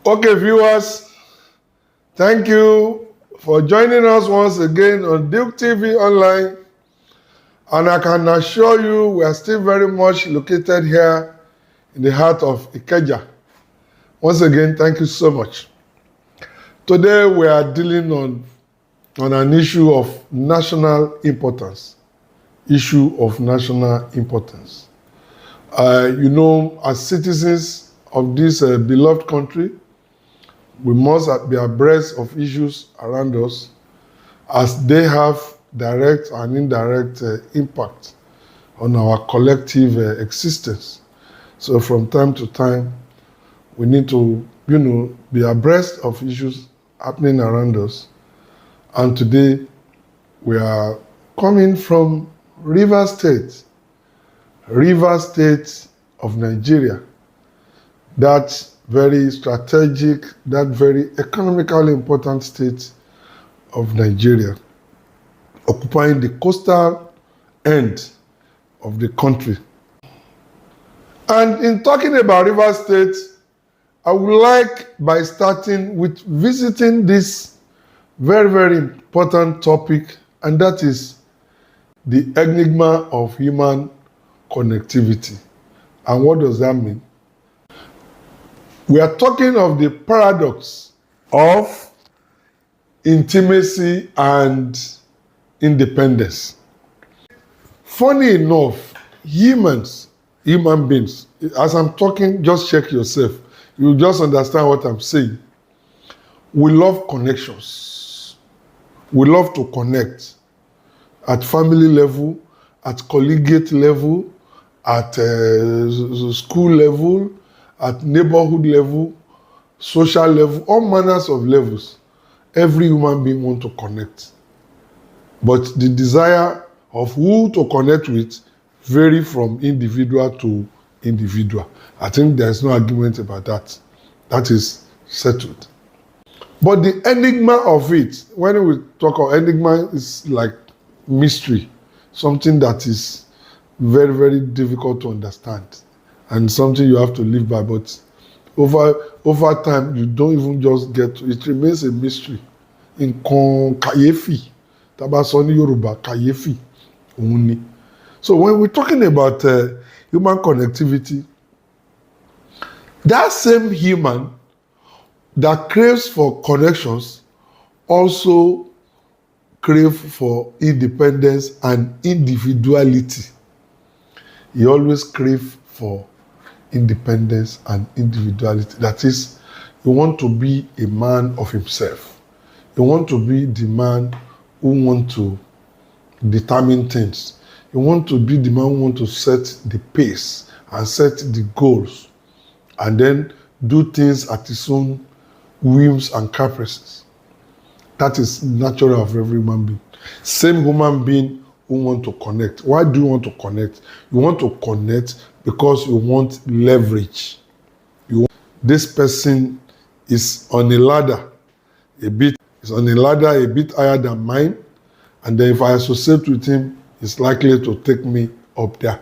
Okay, viewers, thank you for joining us once again on Duke TV Online. And I can assure you we are still very much located here in the heart of Ikeja. Once again, thank you so much. Today we are dealing on an issue of national importance. Issue of national importance. As citizens of this beloved country, we must be abreast of issues around us as they have direct and indirect impact on our collective existence. So from time to time, we need to, be abreast of issues happening around us. And today, we are coming from Rivers State of Nigeria. That very strategic, that very economically important state of Nigeria, occupying the coastal end of the country. And in talking about Rivers State, I would like by starting with visiting this very, very important topic, and that is the enigma of human connectivity. And what does that mean? We are talking of the paradox of intimacy and independence. Funny enough, human beings, as I'm talking, just check yourself. You just understand what I'm saying. We love connections. We love to connect at family level, at collegiate level, at school level, at neighborhood level, social level, all manners of levels. Every human being wants to connect. But the desire of who to connect with vary from individual to individual. I think there's no argument about that. That is settled. But the enigma of it, when we talk of enigma, is like mystery, something that is very, very difficult to understand and something you have to live by. But over time, you don't even just get to it. Remains a mystery. In kàyéfì, tá bá sọ ní Yorùbá, kàyéfì òun ni. So when we're talking about human connectivity, that same human that craves for connections also crave for independence and individuality. He always crave for independence and individuality. That is, you want to be a man of himself. You want to be the man who wants to determine things. You want to be the man who wants to set the pace and set the goals and then do things at his own whims and caprices. That is natural of every human being. Same human being who want to connect. Why do you want to connect? You want to connect because you want leverage. This person is on a ladder a bit higher than mine, and then if I associate with him, it's likely to take me up there.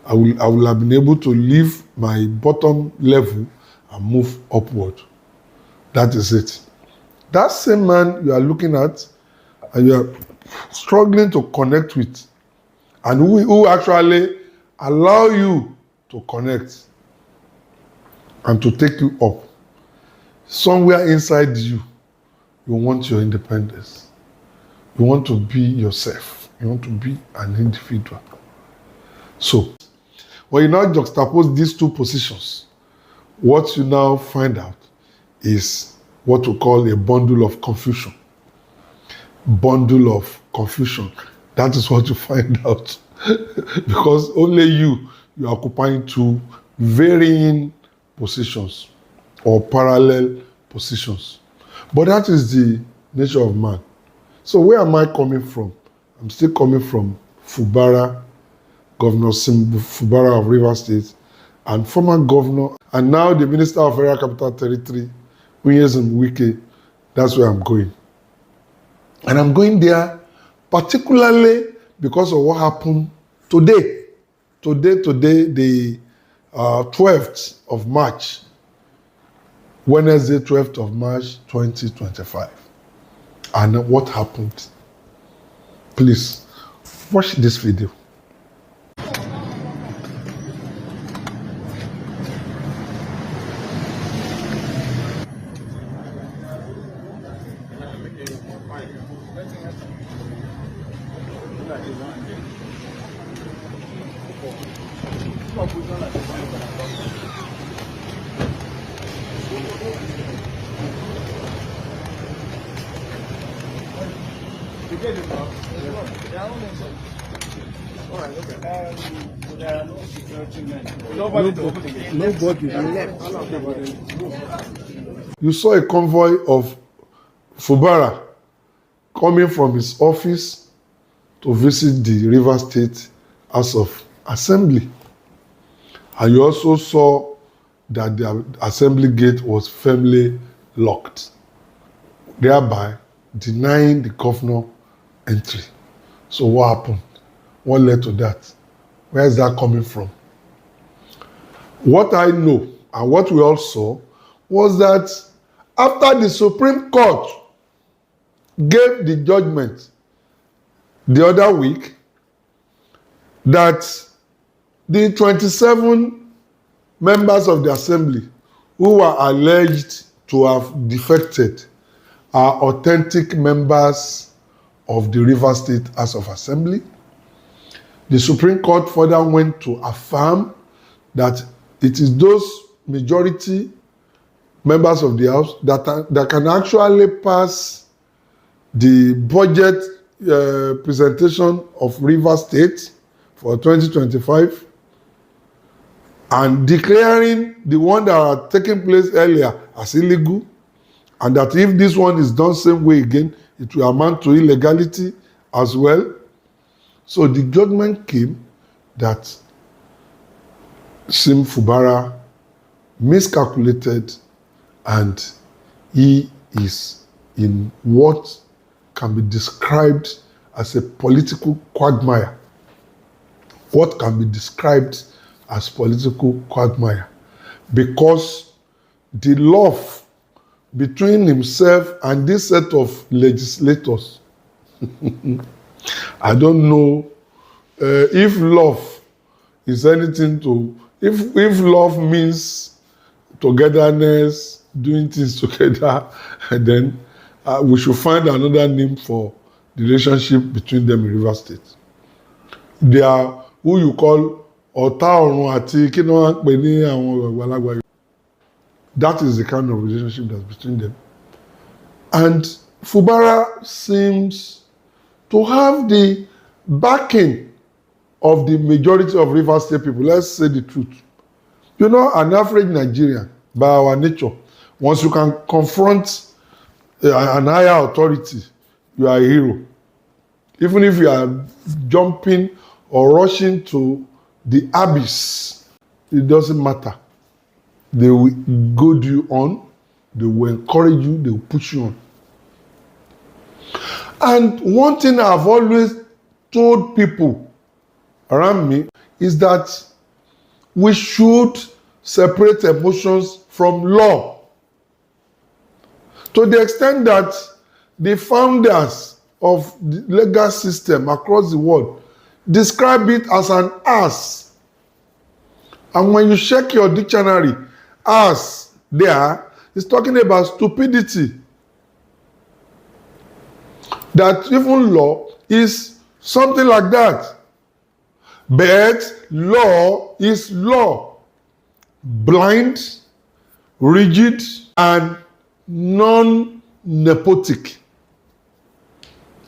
I will have been able to leave my bottom level and move upward. That is it. That same man you are looking at and you are struggling to connect with, and who actually allow you to connect and to take you up. Somewhere inside you want your independence. You want to be yourself. You want to be an individual. So, when you now juxtapose these two positions, what you now find out is what we call a bundle of confusion. Bundle of confusion. That is what you find out. Because only you are occupying two varying positions or parallel positions. But that is the nature of man. So where am I coming from? I'm still coming from Fubara, Governor Fubara of Rivers State, and former governor, and now the Minister of Federal Capital Territory, Unyezem Wike. That's where I'm going. And I'm going there particularly because of what happened today. Today, the 12th of March, Wednesday, 12th of March, 2025. And what happened? Please, watch this video. You saw a convoy of Fubara coming from his office to visit the River State House of Assembly. And you also saw that the assembly gate was firmly locked, thereby denying the governor entry. So what happened? What led to that? Where is that coming from? What I know and what we all saw was that after the Supreme Court gave the judgment the other week that the 27 members of the assembly who were alleged to have defected are authentic members of the River State House of Assembly. The Supreme Court further went to affirm that it is those majority members of the House that can actually pass the budget presentation of River State for 2025 and declaring the one that are taking place earlier as illegal, and that if this one is done same way again, it will amount to illegality as well. So the judgment came that Sim Fubara miscalculated and he is in what can be described as a political quagmire. What can be described as political quagmire? Because the love between himself and this set of legislators, I don't know if love is anything to, if love means togetherness, doing things together, and then we should find another name for the relationship between them in River State. They are who you call ọ̀tá ọ̀run àti kí ni wọ́n pè ní àwọn àgbàlagbà. That is the kind of relationship that's between them. And Fubara seems to have the backing of the majority of River State people. Let's say the truth. You know, an average Nigerian, by our nature, once you can confront an higher authority, you are a hero. Even if you are jumping or rushing to the abyss, it doesn't matter. They will goad you on, they will encourage you, they will push you on. And one thing I've always told people around me is that we should separate emotions from law. To the extent that the founders of the legal system across the world describe it as an ass. And when you check your dictionary, ass there is talking about stupidity. That even law is something like that. But law is law. Blind, rigid, and non-nepotic.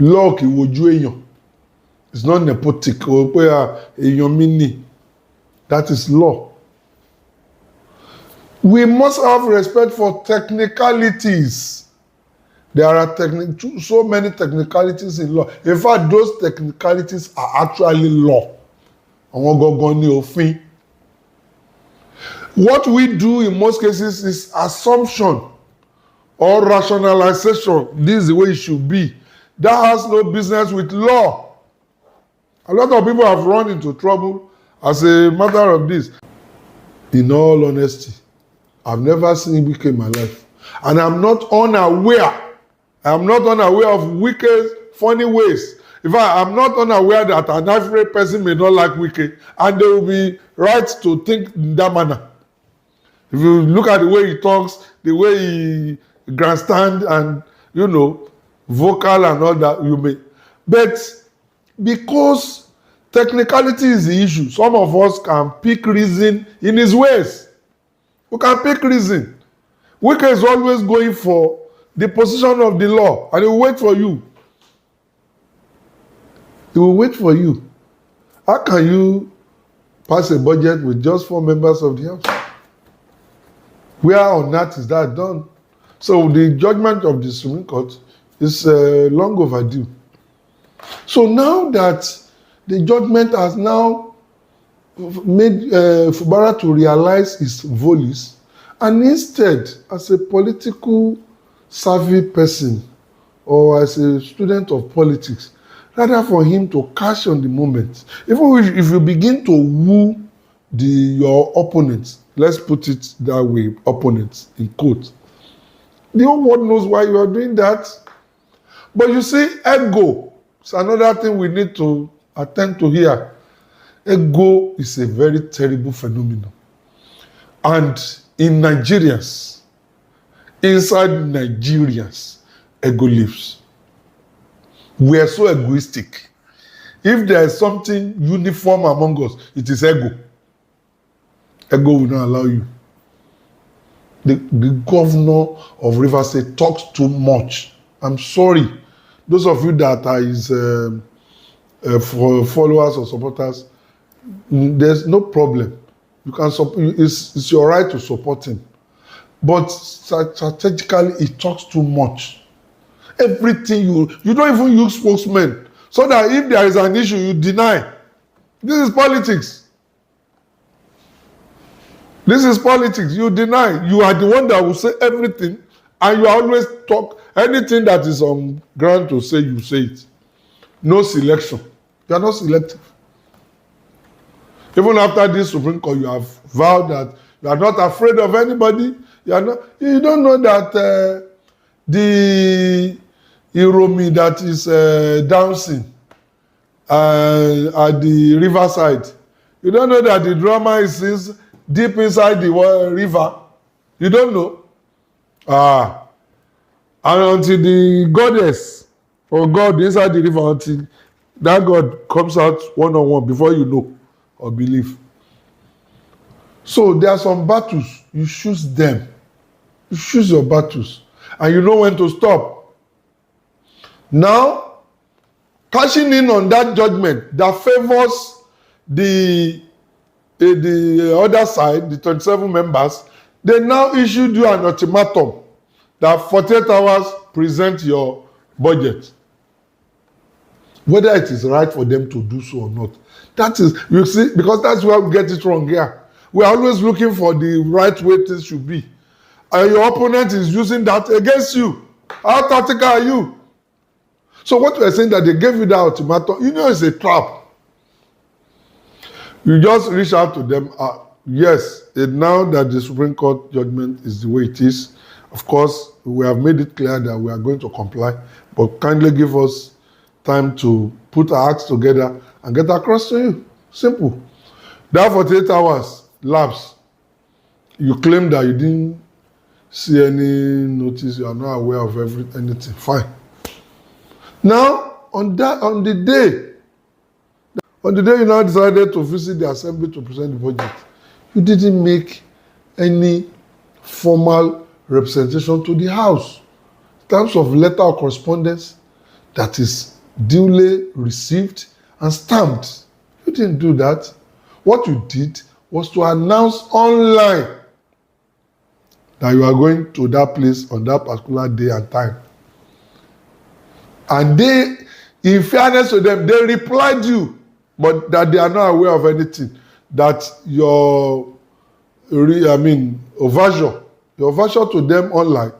Law kì wojú èèyàn. It's not nepotic. Èèyàn mi ni. That is law. We must have respect for technicalities. There are so many technicalities in law. In fact, those technicalities are actually law. Àwọn gangan ni òfin. What we do in most cases is assumption or rationalization. This is the way it should be. That has no business with law. A lot of people have run into trouble as a matter of this. In all honesty, I've never seen Wike in my life. And I'm not unaware. I'm not unaware of Wike's funny ways. In fact, I'm not unaware that an average person may not like Wike, and they will be right to think in that manner. If you look at the way he talks, the way he grandstand and, you know, vocal and all that, you may. But because technicality is the issue, some of us can pick reason in his ways. We can pick reason. Wike is always going for the position of the law, and he will wait for you. He will wait for you. How can you pass a budget with just 4 members of the House? Where on earth is that done? So the judgment of the Supreme Court is long overdue. So now that the judgment has now made Fubara to realize his follies, and instead, as a political savvy person or as a student of politics, rather for him to cash on the moment. Even if you begin to woo your opponents, let's put it that way, opponents in quotes, the whole world knows why you are doing that. But you see, ego is another thing we need to attend to here. Ego is a very terrible phenomenon. And in Nigerians, inside Nigerians, ego lives. We are so egoistic. If there is something uniform among us, it is ego. Ego will not allow you. The governor of Rivers State talks too much. I'm sorry. Those of you that are his followers or supporters, there's no problem. You can it's your right to support him. But strategically, he talks too much. Everything you don't even use spokesmen, so that if there is an issue, you deny. This is politics. This is politics. You deny. You are the one that will say everything, and you always talk anything that is on ground to say, you say it. No selection. You are not selective. Even after this Supreme Court, you have vowed that you are not afraid of anybody. You don't know that the Iromi that is dancing at the riverside, you don't know that the drama is deep inside the river. You don't know. And until the goddess or God inside the river, until that God comes out one-on-one before you know or believe. So there are some battles, you choose them. You choose your battles, and you know when to stop. Now, cashing in on that judgment that favors the other side, the 27 members, they now issued you an ultimatum that 48 hours present your budget. Whether it is right for them to do so or not. That is, you see, because that's where we get it wrong here. We are always looking for the right way things should be. And your opponent is using that against you. How tactical are you? So what we are saying that they gave you that ultimatum, you know it's a trap. You just reach out to them. Yes, now that the Supreme Court judgment is the way it is, of course, we have made it clear that we are going to comply, but kindly give us time to put our acts together and get across to you. Simple. That 48 hours lapse. You claim that you didn't see any notice, you are not aware of anything. Fine. Now, on the day you now decided to visit the assembly to present the budget, you didn't make any formal representation to the House in terms of letter or correspondence that is duly received and stamped. You didn't do that. What you did was to announce online that you are going to that place on that particular day and time. And they, in fairness to them, they replied you, but that they are not aware of anything. That your overture to them online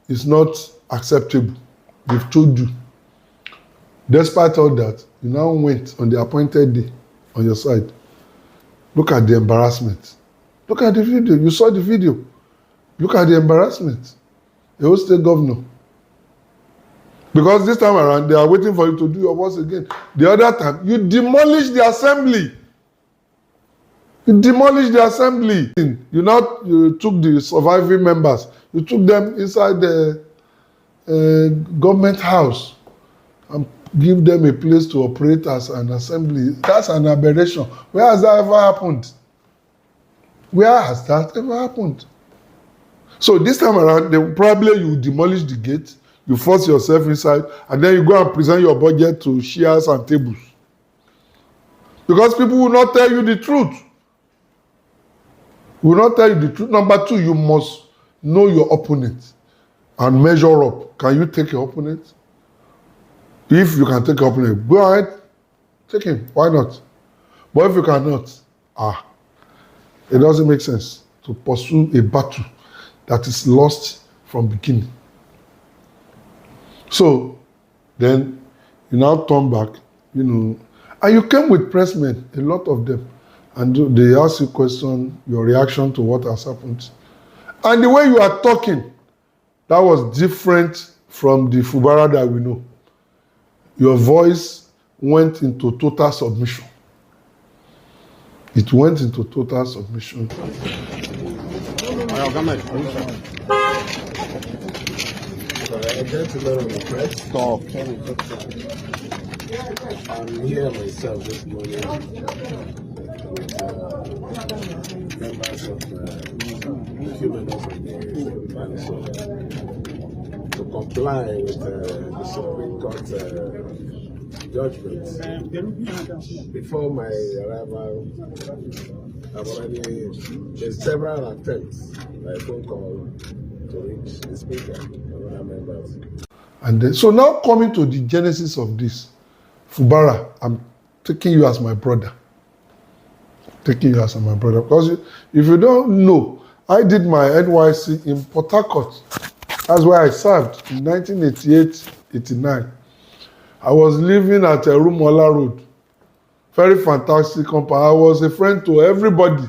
is not acceptable. They've told you. Despite all that, you now went on the appointed day on your side. Look at the embarrassment. Look at the video. You saw the video. Look at the embarrassment. The whole state governor. Because this time around, they are waiting for you to do your work again. The other time, you demolished the assembly. You demolished the assembly. You took the surviving members. You took them inside the government house and give them a place to operate as an assembly. That's an aberration. Where has that ever happened? Where has that ever happened? So this time around, probably you demolish the gate, you force yourself inside, and then you go and present your budget to chairs and tables. Because people will not tell you the truth. Will not tell you the truth. Number two, you must know your opponent and measure up. Can you take your opponent? If you can take your opponent, go ahead, take him. Why not? But if you cannot, it doesn't make sense to pursue a battle that is lost from beginning. So then you now turn back, and you came with pressmen, a lot of them, and they ask you question, your reaction to what has happened. And the way you are talking, that was different from the Fubara that we know. Your voice went into total submission. It went into total submission. I get a lot of requests. Stop. I'm here myself this morning with members of human rights to comply with the Supreme Court judgment. Before my arrival, there's several attempts by phone call to reach the speaker and other members. And then, so now coming to the genesis of this, Fubara, I'm taking you as my brother. Taking you as my brother. Because if you don't know, I did my NYC in Port Harcourt. That's where I served in 1988-89. I was living at Erumola Road. Very fantastic company. I was a friend to everybody.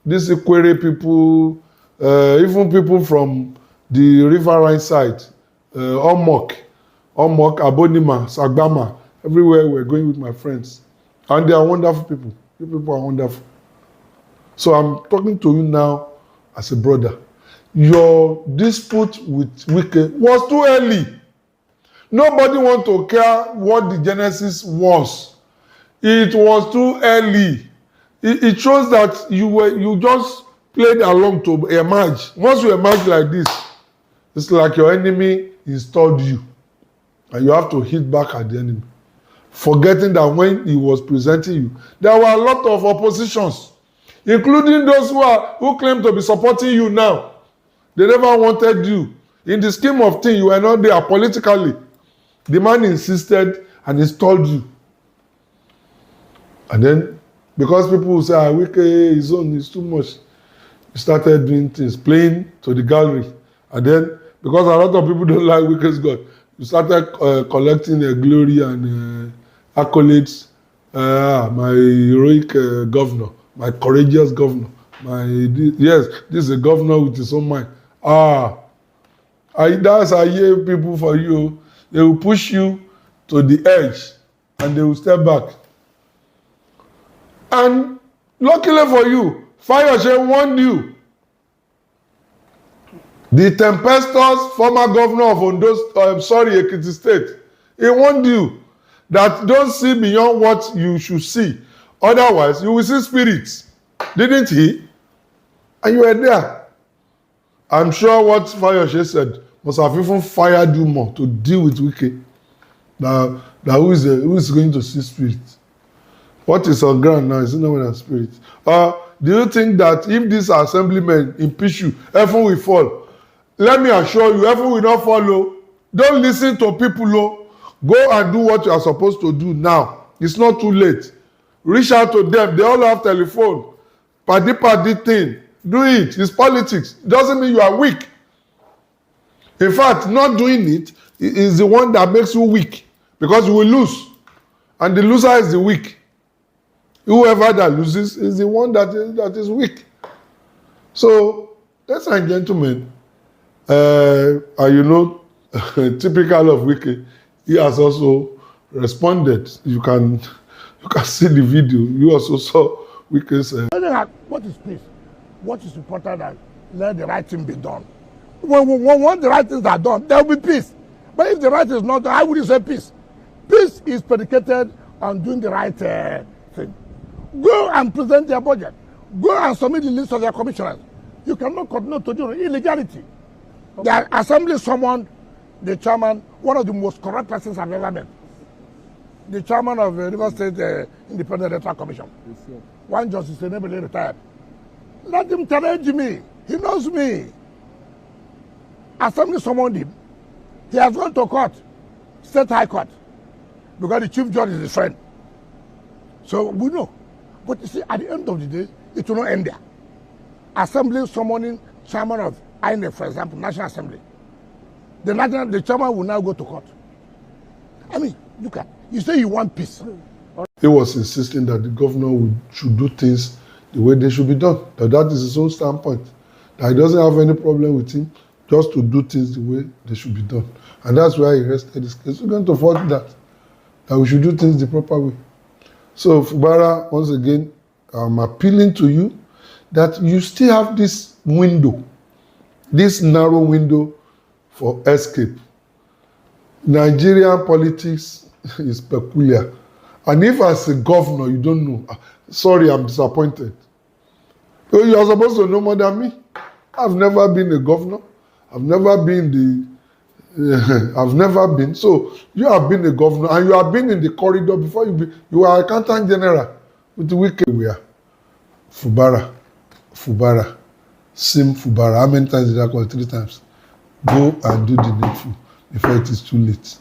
These Ikwere people, even people from the riverine side, Omok, Abonima, Sagbama, everywhere we're going with my friends. And they are wonderful people. You people are wonderful. So I'm talking to you now as a brother. Your dispute with Wike was too early. Nobody want to care what the genesis was. It was too early. It shows that you just played along to emerge. Once you emerge like this, it's like your enemy installed you. And you have to hit back at the enemy. Forgetting that when he was presenting you, there were a lot of oppositions, including those who claim to be supporting you now. They never wanted you. In the scheme of things, you were not there politically. The man insisted and installed you. And then, because people will say, Wike, his own is too much, you started doing things, playing to the gallery. And then, because a lot of people don't like Wike's God, you started collecting a glory and accolades. My heroic governor, my courageous governor. Yes, this is a governor with his own mind. That's I hear people for you. They will push you to the edge and they will step back. And luckily for you, Fayose warned you. The tempestuous former governor of Ekiti State, he warned you that don't see beyond what you should see. Otherwise, you will see spirits. Didn't he? And you were there. I'm sure what Fayose said must have even fired you more to deal with Wike. Now who is going to see spirits? What is on ground now is no more than spirits. Do you think that if these assemblymen impeach you, heaven will fall? Let me assure you, heaven will not follow. Don't listen to people. Go and do what you are supposed to do now. It's not too late. Reach out to them. They all have telephone. Paddy thing. Do it. It's politics. It doesn't mean you are weak. In fact, not doing it is the one that makes you weak. Because you will lose. And the loser is the weak. Whoever that loses is the one that is weak. So, Ladies and gentlemen, you know, typical of Wike, he has also responded. You can see the video. You also saw Wike's. What is peace? What is important that let the right thing be done. When the right things are done, there will be peace. But if the right is not done, how would you say peace? Peace is predicated on doing the right thing. Go and present their budget. Go and submit the list of their commissioners. You cannot continue to do illegality. The assembly summoned the chairman, one of the most corrupt persons I've ever met. The chairman of the River State Independent Electoral Commission. One justice, enably retired. Let him challenge me. He knows me. Assembly summoned him. He has gone to court, State High Court, because the chief judge is his friend. So we know. But you see, at the end of the day, it will not end there. Assembly summoning chairman of INEC, for example, National Assembly. The chairman will now go to court. I mean, look at, you say you want peace. He was insisting that the governor should do things the way they should be done. That is his own standpoint. That he doesn't have any problem with him just to do things the way they should be done. And that's why he rested his case. We're going to force that we should do things the proper way. So, Fubara, once again, I'm appealing to you that you still have this window, this narrow window for escape. Nigerian politics is peculiar. And if as a governor you don't know, sorry, I'm disappointed. You are supposed to know more than me. I've never been a governor. I've never been I've never been. So you have been a governor and you have been in the corridor before you are accountant general with the Wike. We are Fubara, Sim Fubara. How many times did I call it? 3 times. Go and do the needful before it is too late.